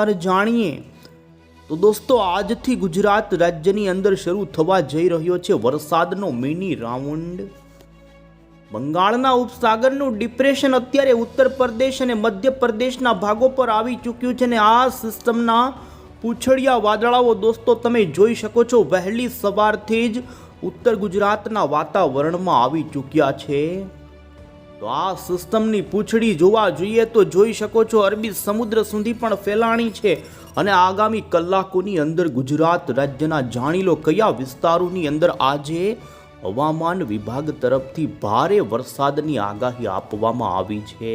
જાણીએ તો દોસ્તો આજથી ગુજરાત રાજ્યની અંદર શરૂ થવા જઈ રહ્યો છે વરસાદનો મિની રાઉન્ડ। બંગાળના ઉપસાગરનું ડિપ્રેશન અત્યારે ઉત્તર પ્રદેશ અને મધ્ય પ્રદેશના ભાગો પર આવી ચૂક્યું છે અને આ સિસ્ટમના પૂંછડિયા વાદળાઓ દોસ્તો તમે જોઈ શકો છો વહેલી સવારથી જ ઉત્તર ગુજરાતના વાતાવરણમાં આવી ચૂક્યા છે। તો આ સિસ્ટમની પૂંછડી જોવા જોઈએ તો જોઈ શકો છો અરબી સમુદ્ર સુધી પણ ફેલાણી છે અને આગામી કલાકોની અંદર ગુજરાત રાજ્યના જાણી લો કયા વિસ્તારોની અંદર આજે હવામાન વિભાગ તરફથી ભારે વરસાદની આગાહી આપવામાં આવી છે।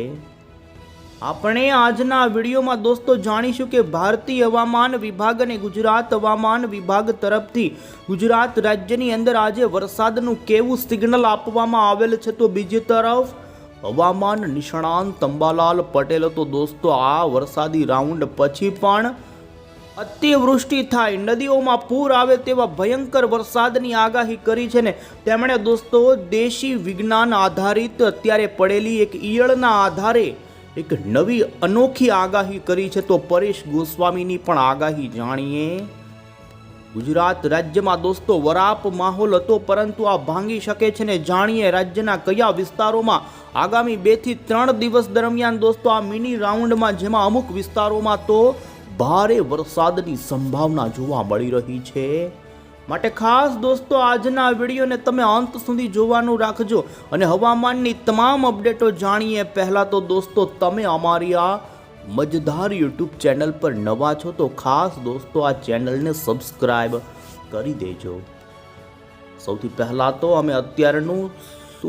આપણે આજના વિડીયોમાં દોસ્તો જાણીશું કે ભારતીય હવામાન વિભાગ અને ગુજરાત હવામાન વિભાગ તરફથી ગુજરાત રાજ્યની અંદર આજે વરસાદનું કેવું સિગ્નલ આપવામાં આવેલ છે। તો બીજી તરફ હવામાન નિષ્ણાંત અંબાલાલ પટેલ તો દોસ્તો આ વરસાદી રાઉન્ડ પછી પણ અતિવૃષ્ટિ થાય નદીઓમાં પૂર આવે તેવા ભયંકર વરસાદની આગાહી કરી છે ને તેમણે દોસ્તો દેશી વિજ્ઞાન આધારિત અત્યારે પડેલી એક ઈયળના આધારે એક નવી અનોખી આગાહી કરી છે। તો પરેશ ગોસ્વામીની પણ આગાહી જાણીએ। ગુજરાત રાજ્યમાં દોસ્તો વરાપ માહોલ હતો પરંતુ આ ભાંગી શકે છે ને જાણીએ રાજ્યના કયા વિસ્તારોમાં આગામી 2 થી 3 દિવસ દરમિયાન દોસ્તો આ મિની રાઉન્ડમાં જેમાં અમુક વિસ્તારોમાં તો ભારે વરસાદની સંભાવના જોવા મળી રહી છે। માટે ખાસ દોસ્તો આજના વિડીયોને તમે અંત સુધી જોવાનું રાખજો અને હવામાનની તમામ અપડેટો જાણીએ પહેલા તો દોસ્તો તમે અમારી આ મજેદાર યુટ્યુબ ચેનલ પર નવા છો તો ખાસ દોસ્તો આ ચેનલને સબસ્ક્રાઇબ કરી દેજો। સૌથી પહેલા તો અમે અત્યારનું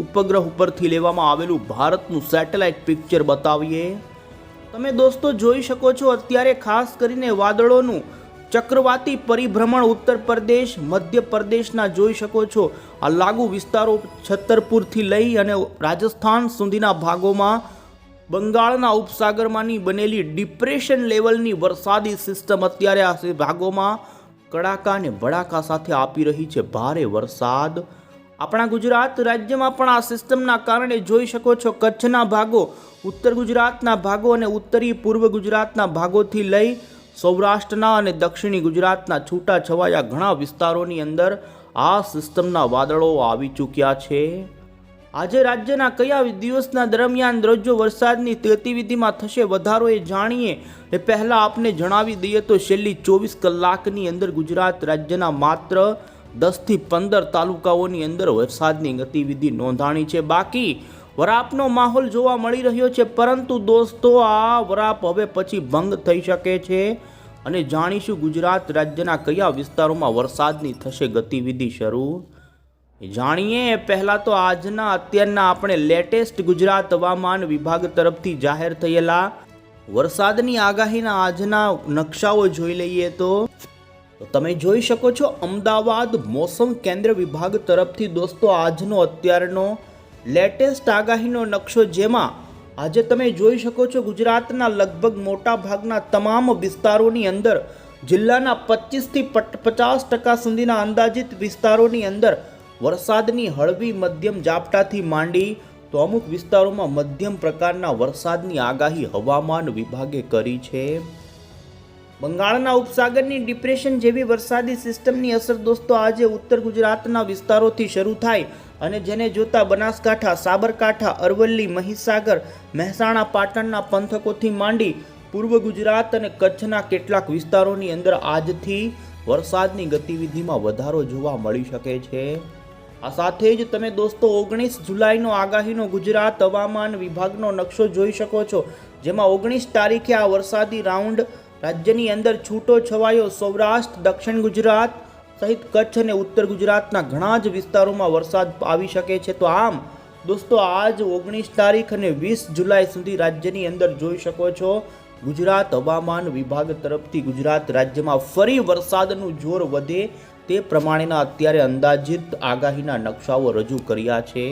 ઉપગ્રહ ઉપરથી લેવામાં આવેલું ભારતનું સેટેલાઇટ પિક્ચર બતાવીએ। તમે દોસ્તો જોઈ શકો છો અત્યારે ખાસ કરીને વાદળોનું ચક્રવાતી પરિભ્રમણ ઉત્તર પ્રદેશ મધ્ય પ્રદેશના જોઈ શકો છો આ લાગુ વિસ્તારો છતરપુરથી લઈ અને રાજસ્થાન સુધીના ભાગોમાં બંગાળના ઉપસાગરમાંની બનેલી ડિપ્રેશન લેવલની વરસાદી સિસ્ટમ અત્યારે આ ભાગોમાં કડાકા અને ભડાકા સાથે આપી રહી છે ભારે વરસાદ। આપણા ગુજરાત રાજ્યમાં પણ આ સિસ્ટમના કારણે જોઈ શકો છો કચ્છના ભાગો ઉત્તર ગુજરાતના ભાગો અને ઉત્તરી પૂર્વ ગુજરાતના ભાગોથી લઈ સૌરાષ્ટ્રના અને દક્ષિણી ગુજરાતના છૂટા છવાયા ઘણા વિસ્તારોની અંદર આ સિસ્ટમના વાદળો આવી ચૂક્યા છે। આજે રાજ્યના કયા દિવસના દરમિયાન રોજ વરસાદની ગતિવિધિમાં થશે વધારો એ જાણીએ એ પહેલાં આપને જણાવી દઈએ તો છેલ્લી 24 કલાકની અંદર ગુજરાત રાજ્યના માત્ર 10 થી 15 તાલુકાઓની અંદર વરસાદની ગતિવિધિ નોંધાણી છે। બાકી વરાપનો માહોલ જોવા મળી રહ્યો છે પરંતુ દોસ્તો આ વરાપ હવે પછી ભંગ થઈ શકે છે અને જાણીશું ગુજરાત રાજ્યના કયા વિસ્તારોમાં વરસાદની થશે ગતિવિધિ શરૂ જાણીએ પહેલાં તો આજના અત્યારના આપણે લેટેસ્ટ ગુજરાત હવામાન વિભાગ તરફથી જાહેર થયેલા વરસાદની આગાહીના આજના નકશાઓ જોઈ લઈએ તો તમે જોઈ શકો છો અમદાવાદ મોસમ કેન્દ્ર વિભાગ તરફથી દોસ્તો આજનો અત્યારનો લેટેસ્ટ આગાહીનો નકશો જેમાં આજે તમે જોઈ શકો છો ગુજરાતના લગભગ મોટા ભાગના તમામ વિસ્તારોની અંદર જિલ્લાના 25 થી 50% સુધીના અંદાજિત વિસ્તારોની અંદર વરસાદની હળવી મધ્યમ ઝાપટાથી માંડી તો અમુક વિસ્તારોમાં મધ્યમ પ્રકારના વરસાદની આગાહી હવામાન વિભાગે કરી છે। બંગાળના ઉપસાગરની ડિપ્રેશન જેવી વરસાદી સિસ્ટમની અસર દોસ્તો આજે ઉત્તર ગુજરાતના વિસ્તારોથી શરૂ થાય અને જેને જોતા બનાસકાંઠા સાબરકાંઠા અરવલ્લી મહીસાગર મહેસાણા પાટણના પંથકોથી માંડી પૂર્વ ગુજરાત અને કચ્છના કેટલાક વિસ્તારોની અંદર આજથી વરસાદની ગતિવિધિમાં વધારો જોવા મળી શકે છે। આ સાથે જ તમે દોસ્તો 19 જુલાઈનો આગાહીનો ગુજરાત હવામાન વિભાગનો નકશો જોઈ શકો છો જેમાં 19 તારીખે આ વરસાદી રાઉન્ડ રાજ્યની અંદર છૂટો છવાયો સૌરાષ્ટ્ર દક્ષિણ ગુજરાત સહિત કચ્છ અને ઉત્તર ગુજરાતના ઘણા જ વિસ્તારોમાં વરસાદ આવી શકે છે। તો આમ દોસ્તો આજ 19 તારીખ અને 20 જુલાઈ સુધી રાજ્યની અંદર જોઈ શકો છો ગુજરાત હવામાન વિભાગ તરફથી ગુજરાત રાજ્યમાં ફરી વરસાદનું જોર વધે તે પ્રમાણેના અત્યારે અંદાજિત આગાહીના નકશાઓ રજૂ કર્યા છે।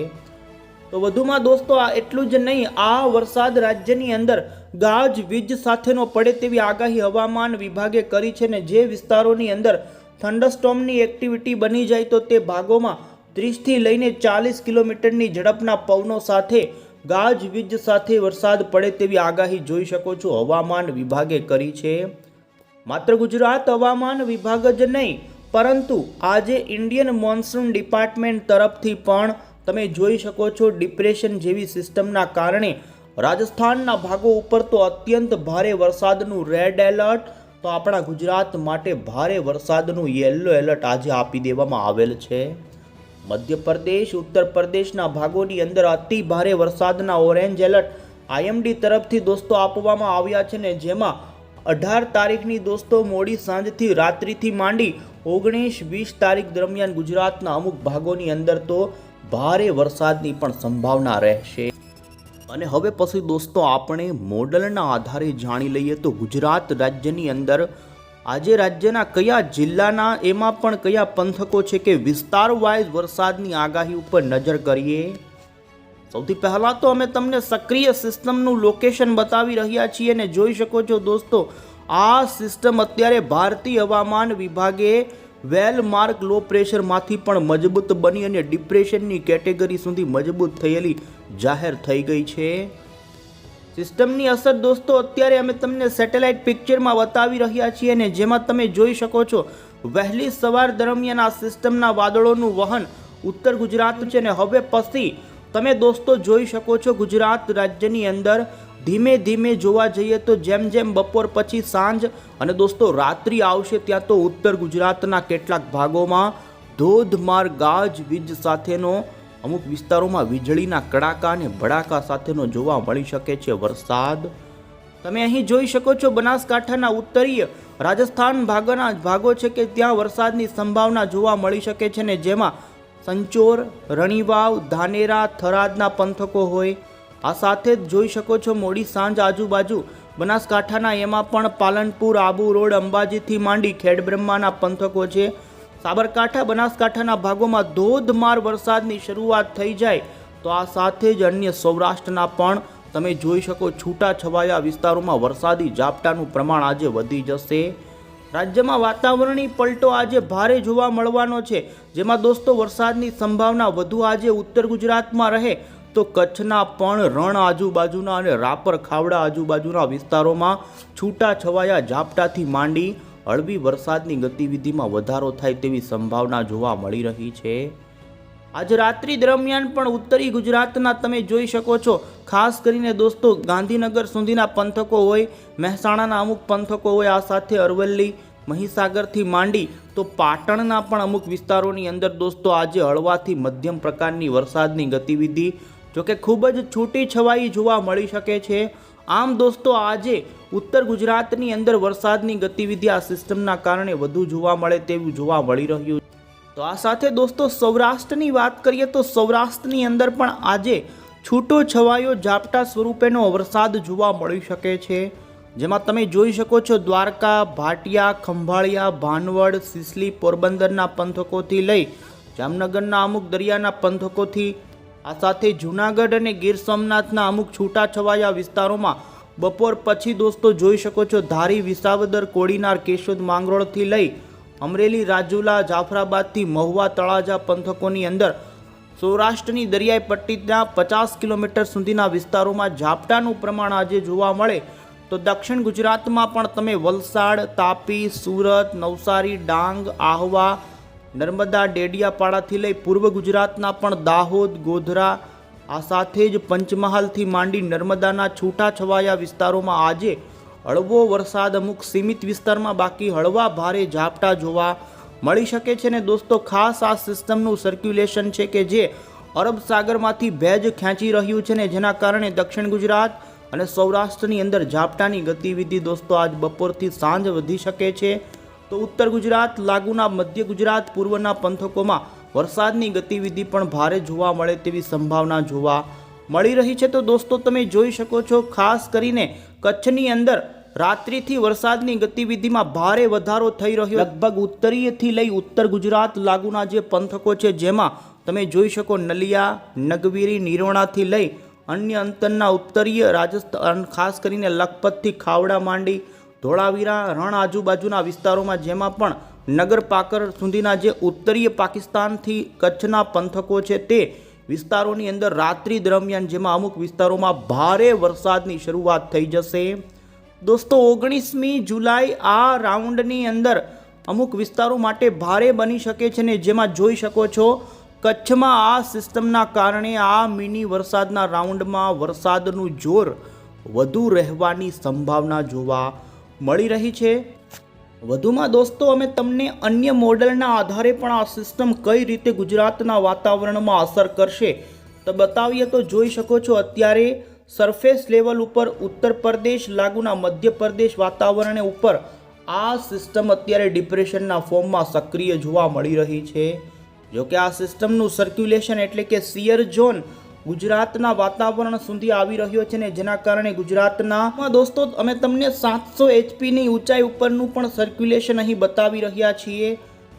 તો વધુમાં દોસ્તો આ એટલું જ નહીં આ વરસાદ રાજ્યની અંદર ગાજ વીજ સાથેનો પડે તેવી આગાહી હવામાન વિભાગે કરી છે ને જે વિસ્તારોની અંદર થંડરસ્ટોર્મની એક્ટિવિટી બની જાય તો તે ભાગોમાં 30 થી લઈને 40 કિલોમીટરની ઝડપના પવનો સાથે ગાજવીજ સાથે વરસાદ પડે તેવી આગાહી જોઈ શકો છો હવામાન વિભાગે કરી છે। માત્ર ગુજરાત હવામાન વિભાગ જ નહીં, પરંતુ આજે ઇન્ડિયન મોન્સૂન ડિપાર્ટમેન્ટ તરફથી પણ તમે જોઈ શકો છો ડિપ્રેશન જેવી સિસ્ટમના કારણે રાજસ્થાનના ભાગો ઉપર તો અત્યંત ભારે વરસાદનું રેડ એલર્ટ, તો આપણા ગુજરાત માટે ભારે વરસાદનું યલો એલર્ટ આજે આપી દેવામાં આવેલ છે. મધ્યપ્રદેશ, ઉત્તર પ્રદેશના ભાગોની અંદર અતિ ભારે વરસાદના ઓરેન્જ એલર્ટ આઈએમડી તરફથી દોસ્તો આપવામાં આવ્યા છે ને જેમાં 18 તારીખની દોસ્તો મોડી સાંજથી રાત્રિથી માંડી 19-20 તારીખ દરમિયાન ગુજરાતના અમુક ભાગોની અંદર તો ભારે વરસાદની પણ સંભાવના રહેશે. અને હવે પછી દોસ્તો આપણે મોડલના આધારે જાણી લઈએ તો ગુજરાત રાજ્યની અંદર આજે રાજ્યના કયા જિલ્લાના, એમાં પણ કયા પંથકો છે કે વિસ્તાર વાઇઝ વરસાદની આગાહી ઉપર નજર કરીએ. સૌથી પહેલાં તો અમે તમને સક્રિય સિસ્ટમનું લોકેશન બતાવી રહ્યા છીએ અને જોઈ શકો છો દોસ્તો આ સિસ્ટમ અત્યારે ભારતીય હવામાન વિભાગે વેલ માર્ક લો પ્રેશરમાંથી પણ મજબૂત બની અને ડિપ્રેશનની કેટેગરી સુધી મજબૂત થયેલી જાહેર થઈ ગઈ છે. સિસ્ટમની અસર દોસ્તો અત્યારે અમે તમને સેટેલાઇટ પિક્ચરમાં બતાવી રહ્યા છીએ અને જેમાં તમે જોઈ શકો છો વહેલી સવાર દરમિયાન આ સિસ્ટમના વાદળોનું વહન ઉત્તર ગુજરાત છે અને હવે પછી તમે દોસ્તો જોઈ શકો છો ગુજરાત રાજ્યની અંદર ધીમે ધીમે જોવા જઈએ તો જેમ જેમ બપોર પછી સાંજ અને દોસ્તો રાત્રિ આવશે ત્યાં તો ઉત્તર ગુજરાતના કેટલાક ભાગોમાં ધોધમાર ગાજવીજ સાથેનો, અમુક વિસ્તારોમાં વીજળીના કડાકા અને ભડાકા સાથેનો જોવા મળી શકે છે વરસાદ. તમે અહીં જોઈ શકો છો બનાસકાંઠાના ઉત્તરીય રાજસ્થાન ભાગો છે કે ત્યાં વરસાદની સંભાવના જોવા મળી શકે છે ને જેમાં સંચોર, રણીવાવ, ધાનેરા, થરાદના પંથકો હોય. આ સાથે જ જોઈ શકો છો મોડી સાંજ આજુબાજુ બનાસકાંઠાના એમાં પણ પાલનપુર, આબુ રોડ, અંબાજીથી માંડી ખેડબ્રહ્માના પંથકો છે. સાબરકાંઠા, બનાસકાંઠાના ભાગોમાં ધોધમાર વરસાદની શરૂઆત થઈ જાય તો આ સાથે જ અન્ય સૌરાષ્ટ્રના પણ તમે જોઈ શકો છૂટા છવાયા વિસ્તારોમાં વરસાદી ઝાપટાનું પ્રમાણ આજે વધી જશે. રાજ્યમાં વાતાવરણીય પલટો આજે ભારે જોવા મળવાનો છે, જેમાં દોસ્તો વરસાદની સંભાવના વધુ આજે ઉત્તર ગુજરાતમાં રહે તો કચ્છના પણ રણ આજુબાજુના અને રાપર ખાવડા આજુબાજુના વિસ્તારોમાં છૂટા છવાયા ઝાપટાથી માંડી હળવી વરસાદની ગતિવિધિમાં વધારો થાય તેવી સંભાવના જોવા મળી રહી છે. આજે રાત્રિ દરમિયાન પણ ઉત્તરી ગુજરાતના તમે જોઈ શકો છો ખાસ કરીને દોસ્તો ગાંધીનગર સુધીના પંથકો હોય, મહેસાણાના અમુક પંથકો હોય, આ સાથે અરવલ્લી, મહીસાગરથી માંડી તો પાટણના પણ અમુક વિસ્તારોની અંદર દોસ્તો આજે હળવાથી મધ્યમ પ્રકારની વરસાદની ગતિવિધિ જોકે ખૂબ જ છૂટી છવાઈ જોવા મળી શકે છે. આમ દોસ્તો આજે ઉત્તર ગુજરાતની અંદર વરસાદની ગતિવિધિ આ સિસ્ટમના કારણે વધુ જોવા મળે તેવું જોવા મળી રહ્યું. તો આ સાથે દોસ્તો સૌરાષ્ટ્રની વાત કરીએ તો સૌરાષ્ટ્રની અંદર પણ આજે છૂટો છવાયો ઝાપટા સ્વરૂપેનો વરસાદ જોવા મળી શકે છે, જેમાં તમે જોઈ શકો છો દ્વારકા, ભાટિયા, ખંભાળિયા, ભાનવડ, સિસલી, પોરબંદરના પંથકોથી લઈ જામનગરના અમુક દરિયાના પંથકોથી, આ સાથે જૂનાગઢ અને ગીર સોમનાથના અમુક છૂટા છવાયા વિસ્તારોમાં બપોર પછી દોસ્તો જોઈ શકો છો ધારી, વિસાવદર, કોડીનાર, કેશોદ, માંગરોળથી લઈ અમરેલી, રાજુલા, જાફરાબાદથી મહુવા, તળાજા પંથકોની અંદર સૌરાષ્ટ્રની દરિયાઈ પટ્ટીના 50 કિલોમીટર સુધીના વિસ્તારોમાં ઝાપટાનું પ્રમાણ આજે જોવા મળે તો દક્ષિણ ગુજરાતમાં પણ તમે વલસાડ, તાપી, સુરત, નવસારી, ડાંગ, આહવા, નર્મદા, ડેડિયાપાડાથી લઈ પૂર્વ ગુજરાતના પણ દાહોદ, ગોધરા, આ સાથે જ પંચમહાલથી માંડી નર્મદાના છૂટા છવાયા વિસ્તારોમાં આજે હળવો વરસાદ અમુક સીમિત વિસ્તારમાં બાકી હળવા ભારે ઝાપટા જોવા મળી શકે છે. ને દોસ્તો ખાસ આ સિસ્ટમનું સર્ક્યુલેશન છે કે જે અરબ સાગરમાંથી ભેજ ખેંચી રહ્યું છે ને જેના કારણે દક્ષિણ ગુજરાત અને સૌરાષ્ટ્રની અંદર ઝાપટાની ગતિવિધિ દોસ્તો આજ બપોરથી સાંજ વધી શકે છે. તો ઉત્તર ગુજરાત લાગુના મધ્ય ગુજરાત પૂર્વના પંથકોમાં વરસાદની ગતિવિધિ પણ ભારે જોવા મળે તેવી સંભાવના જોવા મળી રહી છે. તો દોસ્તો તમે જોઈ શકો છો ખાસ કરીને કચ્છની અંદર રાત્રિથી વરસાદની ગતિવિધિમાં ભારે વધારો થઈ રહ્યો, લગભગ ઉત્તરીયથી લઈ ઉત્તર ગુજરાત લાગુના જે પંથકો છે જેમાં તમે જોઈ શકો નલિયા, નગવીરી, નિરોણાથી લઈ અન્ય અંતરના ઉત્તરીય રાજસ્થાન ખાસ કરીને લખપતથી ખાવડા માંડી ધોળાવીરા, રણ આજુબાજુના વિસ્તારોમાં જેમાં પણ નગર પાકર સુધીના જે ઉત્તરીય પાકિસ્તાનથી કચ્છના પંથકો છે તે વિસ્તારોની અંદર રાત્રિ દરમિયાન જેમાં અમુક વિસ્તારોમાં ભારે વરસાદની શરૂઆત થઈ જશે. દોસ્તો 19મી જુલાઈ આ રાઉન્ડની અંદર અમુક વિસ્તારો માટે ભારે બની શકે છે ને જેમાં જોઈ શકો છો કચ્છમાં આ સિસ્ટમના કારણે આ મિની વરસાદના રાઉન્ડમાં વરસાદનું જોર વધુ રહેવાની સંભાવના જોવા મળી રહી છે. વધુમાં દોસ્તો અમે તમને અન્ય મોડેલના આધારે પણ આ સિસ્ટમ કઈ રીતે ગુજરાતના વાતાવરણમાં અસર કરશે તો બતાવીએ. તો જોઈ શકો છો અત્યારે સરફેસ લેવલ ઉપર ઉત્તર પ્રદેશ લાગુના મધ્યપ્રદેશ વાતાવરણ ઉપર આ સિસ્ટમ અત્યારે ડિપ્રેશનના ફોર્મમાં સક્રિય જોવા મળી રહી છે. જોકે આ સિસ્ટમનું સર્ક્યુલેશન એટલે કે શિયર ઝોન ગુજરાતના વાતાવરણ સુધી આવી રહ્યો છે ને જેના કારણે ગુજરાતના દોસ્તો અમે તમને 700 HPની ઊંચાઈ ઉપરનું પણ સર્ક્યુલેશન અહીં બતાવી રહ્યા છીએ,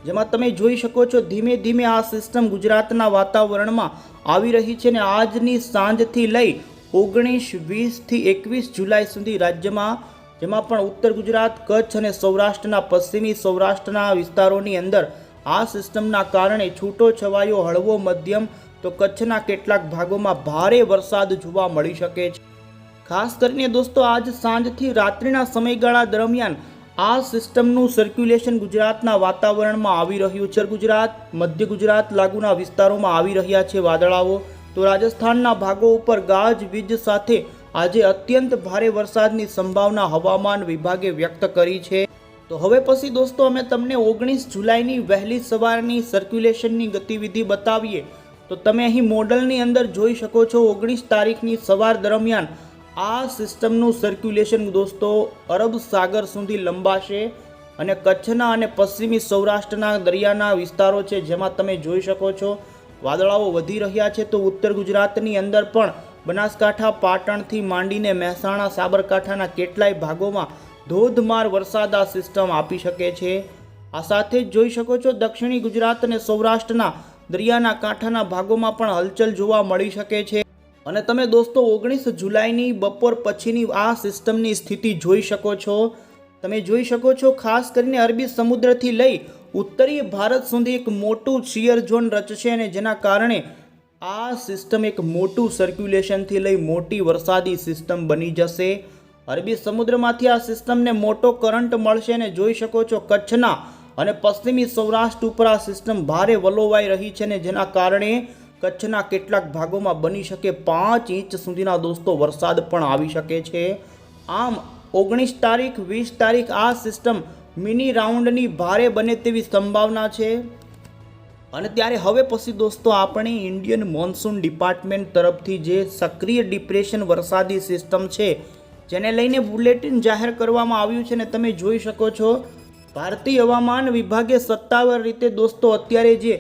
જેમાં તમે જોઈ શકો છો ધીમે ધીમે આ સિસ્ટમ ગુજરાતના વાતાવરણમાં આવી રહી છે ને આજની સાંજથી લઈ 19, 20 થી 21 જુલાઈ સુધી રાજ્યમાં, જેમાં પણ ઉત્તર ગુજરાત, કચ્છ અને સૌરાષ્ટ્રના પશ્ચિમી સૌરાષ્ટ્રના વિસ્તારોની અંદર આ સિસ્ટમના કારણે છૂટો છવાયો હળવો મધ્યમ તો કચ્છના કેટલાક ભાગોમાં ભારે વરસાદ જોવા મળી શકે છે. ખાસ કરીને દોસ્તો આજ સાંજથી રાત્રિના સમયગાળા દરમિયાન આ સિસ્ટમનું સર્ક્યુલેશન ગુજરાતના વાતાવરણમાં આવી રહ્યું છે. ગુજરાત, મધ્ય ગુજરાત લાગુના વિસ્તારોમાં આવી રહ્યા છે વાદળાઓ. તો રાજસ્થાનના ભાગો ઉપર ગાજવીજ સાથે આજે અત્યંત ભારે વરસાદની સંભાવના હવામાન વિભાગે વ્યક્ત કરી છે. તો હવે પછી દોસ્તો અમે તમને 19 જુલાઈની વહેલી સવારની સર્ક્યુલેશનની ગતિવિધિ બતાવીએ. તો તમે અહીં મોડલની અંદર જોઈ શકો છો 19 તારીખની સવાર દરમિયાન આ સિસ્ટમનું સર્ક્યુલેશન દોસ્તો અરબ સાગર સુધી લંબાશે અને કચ્છના અને પશ્ચિમી સૌરાષ્ટ્રના દરિયાના વિસ્તારો છે જેમાં તમે જોઈ શકો છો વાદળાઓ વધી રહ્યા છે. તો ઉત્તર ગુજરાતની અંદર પણ બનાસકાંઠા, પાટણથી માંડીને મહેસાણા, સાબરકાંઠાના કેટલાય ભાગોમાં ધોધમાર વરસાદ આ સિસ્ટમ આપી શકે છે. આ સાથે જ જોઈ શકો છો દક્ષિણી ગુજરાત અને સૌરાષ્ટ્રના દરિયાના કાંઠાના ભાગોમાં પણ હલચલ જોવા મળી શકે છે. અને તમે દોસ્તો 19 જુલાઈની બપોર પછીની આ સિસ્ટમની સ્થિતિ જોઈ શકો છો. તમે જોઈ શકો છો ખાસ કરીને અરબી સમુદ્રથી લઈ ઉત્તરીય ભારત સુધી એક મોટું શિયર ઝોન રચશે અને જેના કારણે આ સિસ્ટમ એક મોટું સર્ક્યુલેશનથી લઈ મોટી વરસાદી સિસ્ટમ બની જશે. અરબી સમુદ્રમાંથી આ સિસ્ટમને મોટો કરંટ મળશે અને જોઈ શકો છો કચ્છના અને પશ્ચિમી સૌરાષ્ટ્ર ઉપર આ સિસ્ટમ ભારે વલોવાઈ રહી છે ને જેના કારણે કચ્છના કેટલાક ભાગોમાં બની શકે 5 ઇંચ સુધીના દોસ્તો વરસાદ પણ આવી શકે છે. આમ 19 તારીખ, 20 તારીખ આ સિસ્ટમ મિની રાઉન્ડની ભારે બને તેવી સંભાવના છે. અને ત્યારે હવે પછી દોસ્તો આપણે ઇન્ડિયન મોન્સૂન ડિપાર્ટમેન્ટ તરફથી જે સક્રિય ડિપ્રેશન વરસાદી સિસ્ટમ છે જેને લઈને બુલેટિન જાહેર કરવામાં આવ્યું છે ને તમે જોઈ શકો છો ભારતીય હવામાન વિભાગે સત્તાવાર રીતે દોસ્તો અત્યારે જે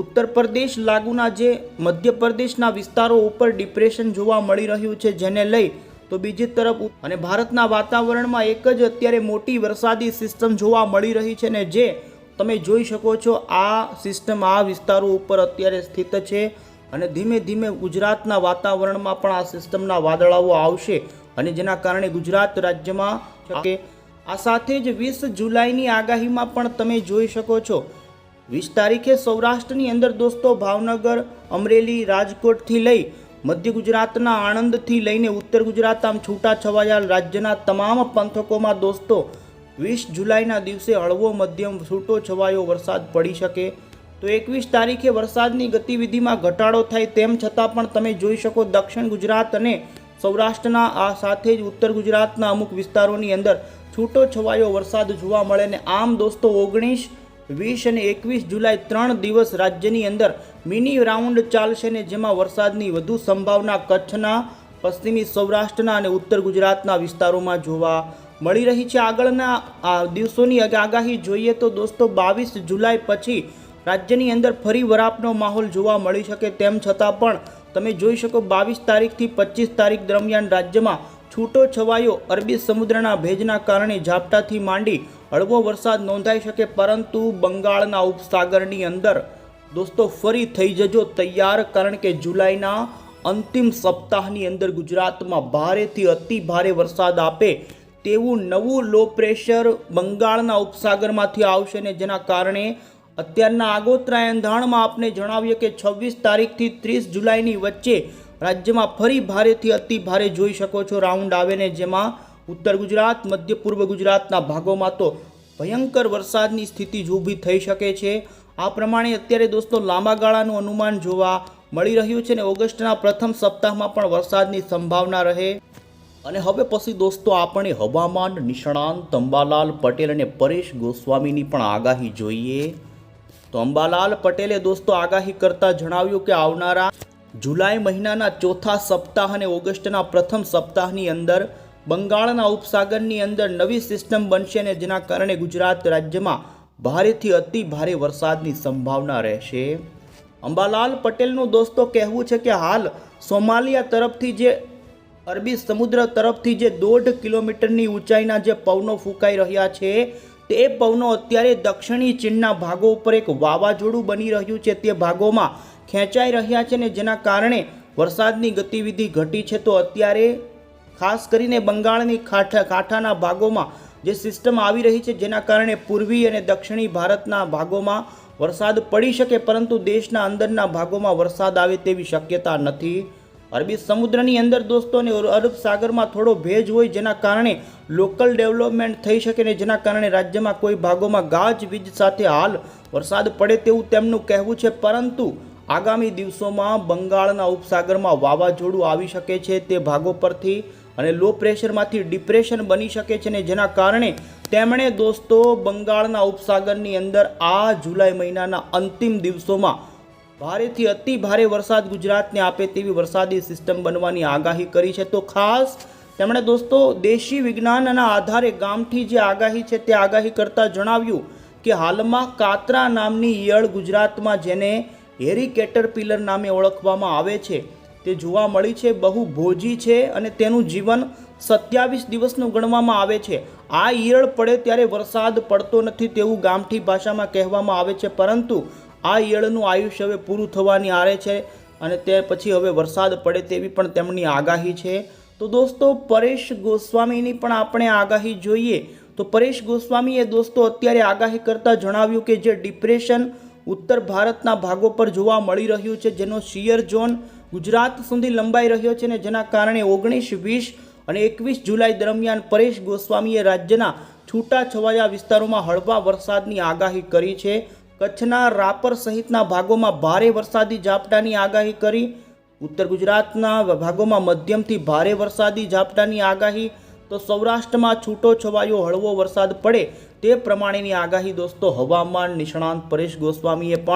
ઉત્તર પ્રદેશ લાગુના જે મધ્યપ્રદેશના વિસ્તારો ઉપર ડિપ્રેશન જોવા મળી રહ્યું છે જેને લઈ તો બીજી તરફ અને ભારતના વાતાવરણમાં એક જ અત્યારે મોટી વરસાદી સિસ્ટમ જોવા મળી રહી છે ને જે તમે જોઈ શકો છો આ સિસ્ટમ આ વિસ્તારો ઉપર અત્યારે સ્થિત છે અને ધીમે ધીમે ગુજરાતના વાતાવરણમાં પણ આ સિસ્ટમના વાદળાઓ આવશે અને જેના કારણે ગુજરાત રાજ્યમાં આ સાથે જ 20 જુલાઈની આગાહીમાં પણ તમે જોઈ શકો છો 20 તારીખે સૌરાષ્ટ્રની અંદર દોસ્તો ભાવનગર, અમરેલી, રાજકોટથી લઈ મધ્ય ગુજરાતના આણંદથી લઈને ઉત્તર ગુજરાત આમ છૂટાછવાયા રાજ્યના તમામ પંથકોમાં દોસ્તો 20 જુલાઈના દિવસે હળવો મધ્યમ છૂટો છવાયો વરસાદ પડી શકે. તો 21 તારીખે વરસાદની ગતિવિધિમાં ઘટાડો થાય તેમ છતાં પણ તમે જોઈ શકો દક્ષિણ ગુજરાત અને સૌરાષ્ટ્રના આ સાથે જ ઉત્તર ગુજરાતના અમુક વિસ્તારોની અંદર છૂટો છવાયો વરસાદ જોવા મળે ને આમ દોસ્તો 19, 20 અને 21 જુલાઈ 3 દિવસ રાજ્યની અંદર મિની રાઉન્ડ ચાલશે ને જેમાં વરસાદની વધુ સંભાવના કચ્છના, પશ્ચિમી સૌરાષ્ટ્રના અને ઉત્તર ગુજરાતના વિસ્તારોમાં જોવા મળી રહી છે. આગળના દિવસોની આગાહી જોઈએ તો દોસ્તો 22 જુલાઈ પછી રાજ્યની અંદર ફરી વરાપનો માહોલ જોવા મળી શકે તેમ છતાં પણ તમે જોઈ શકો 22 તારીખથી 25 તારીખ દરમિયાન રાજ્યમાં છૂટો છવાયો અરબી સમુદ્રના ભેજના કારણે ઝાપટાથી માંડી હળવો વરસાદ નોંધાઈ શકે, પરંતુ બંગાળના ઉપસાગરની અંદર દોસ્તો ફરી થઈ જજો તૈયાર, કારણ કે જુલાઈના અંતિમ સપ્તાહની અંદર ગુજરાતમાં ભારેથી અતિ ભારે વરસાદ આપે તેવું નવું લો પ્રેશર બંગાળના ઉપસાગરમાંથી આવશે ને જેના કારણે અત્યારના આગોતરા એંધાણમાં આપને જણાવીએ કે 26 તારીખથી 30 જુલાઈની વચ્ચે રાજ્યમાં ફરી ભારેથી અતિ ભારે જોઈ શકો છો રાઉન્ડ આવે ને જેમાં ઉત્તર ગુજરાત, મધ્ય પૂર્વ ગુજરાતના ભાગોમાં તો ભયંકર વરસાદની સ્થિતિ જ ઊભી થઈ શકે છે. આ પ્રમાણે અત્યારે દોસ્તો લાંબા ગાળાનું અનુમાન જોવા મળી રહ્યું છે અને ઓગસ્ટના પ્રથમ સપ્તાહમાં પણ વરસાદની સંભાવના રહે. અને હવે પછી દોસ્તો આપણે હવામાન નિષ્ણાંત અંબાલાલ પટેલ અને પરેશ ગોસ્વામીની પણ આગાહી જોઈએ. તો અંબાલાલ પટેલે દોસ્તો આગાહી કરતા જણાવ્યું કે આવનારા જુલાઈ મહિનાના ચોથા સપ્તાહ અને ઓગસ્ટના પ્રથમ સપ્તાહની અંદર બંગાળના ઉપસાગરની અંદર નવી સિસ્ટમ બનશે અને જેના કારણે ગુજરાત રાજ્યમાં ભારેથી અતિ ભારે વરસાદની સંભાવના રહેશે. અંબાલાલ પટેલનું દોસ્તો કહેવું છે કે હાલ સોમાલિયા તરફથી જે અરબી સમુદ્ર તરફથી જે 1.5 કિલોમીટરની ઊંચાઈના જે પવનો ફૂંકાઈ રહ્યા છે તે પવનો અત્યારે દક્ષિણી ચીનના ભાગો ઉપર એક વાવાઝોડું બની રહ્યું છે તે ભાગોમાં ખેંચાઈ રહ્યા છે ને જેના કારણે વરસાદની ગતિવિધિ ઘટી છે. તો અત્યારે ખાસ કરીને બંગાળની કાંઠાના ભાગોમાં જે સિસ્ટમ આવી રહી છે જેના કારણે પૂર્વી અને દક્ષિણી ભારતના ભાગોમાં વરસાદ પડી શકે, પરંતુ દેશના અંદરના ભાગોમાં વરસાદ આવે તેવી શક્યતા નથી. અરબી સમુદ્રની અંદર દોસ્તો ને અરબ સાગરમાં થોડો ભેજ હોય જેના કારણે લોકલ ડેવલપમેન્ટ થઈ શકે ને જેના કારણે રાજ્યમાં કોઈ ભાગોમાં ગાજવીજ સાથે હાલ વરસાદ પડે તેવું તેમનું કહેવું છે. પરંતુ આગામી દિવસોમાં બંગાળના ઉપસાગરમાં વાવાઝોડું આવી શકે છે તે ભાગો પરથી અને લો પ્રેશરમાંથી ડિપ્રેશન બની શકે છે ને જેના કારણે તેમણે દોસ્તો બંગાળના ઉપસાગરની અંદર આ જુલાઈ મહિનાના અંતિમ દિવસોમાં ભારેથી અતિ ભારે વરસાદ ગુજરાતને આપે તેવી વરસાદી સિસ્ટમ બનવાની આગાહી કરી છે. તો ખાસ તેમણે દોસ્તો દેશી વિજ્ઞાનના આધારે ગામઠી જે આગાહી છે તે આગાહી કરતાં જણાવ્યું કે હાલમાં કાતરા નામની ઈયળ ગુજરાતમાં જેને હેરી કેટરપિલર નામે ઓળખવામાં આવે છે તે જોવા મળી છે. બહુ ભોજી છે અને તેનું જીવન 27 દિવસનું ગણવામાં આવે છે. આ ઈયળ પડે ત્યારે વરસાદ પડતો નથી તેવું ગામઠી ભાષામાં કહેવામાં આવે છે, પરંતુ આ ઈયળનું આયુષ્ય હવે પૂરું થવાની આરે છે અને તે પછી હવે વરસાદ પડે તેવી પણ તેમની આગાહી છે. તો દોસ્તો પરેશ ગોસ્વામીની પણ આપણે આગાહી જોઈએ. તો પરેશ ગોસ્વામીએ દોસ્તો અત્યારે આગાહી કરતાં જણાવ્યું કે જે ડિપ્રેશન ઉત્તર ભારતના ભાગો પર જોવા મળી રહ્યું છે જેનો શિયર ઝોન ગુજરાત સુધી લંબાઈ રહ્યો છે ને જેના કારણે 19, 20 અને 21 જુલાઈ દરમિયાન પરેશ ગોસ્વામીએ રાજ્યના છૂટાછવાયા વિસ્તારોમાં હળવા વરસાદની આગાહી કરી છે. કચ્છના રાપર સહિતના ભાગોમાં ભારે વરસાદી ઝાપટાની આગાહી કરી. ઉત્તર ગુજરાતના ભાગોમાં મધ્યમથી ભારે વરસાદી ઝાપટાની આગાહી. તો સૌરાષ્ટ્રમાં છૂટો છવાયો હળવો વરસાદ પડે તે પ્રમાણેની આગાહી દોસ્તો હવામાન નિષ્ણાંત પરેશ ગોસ્વામીએ પણ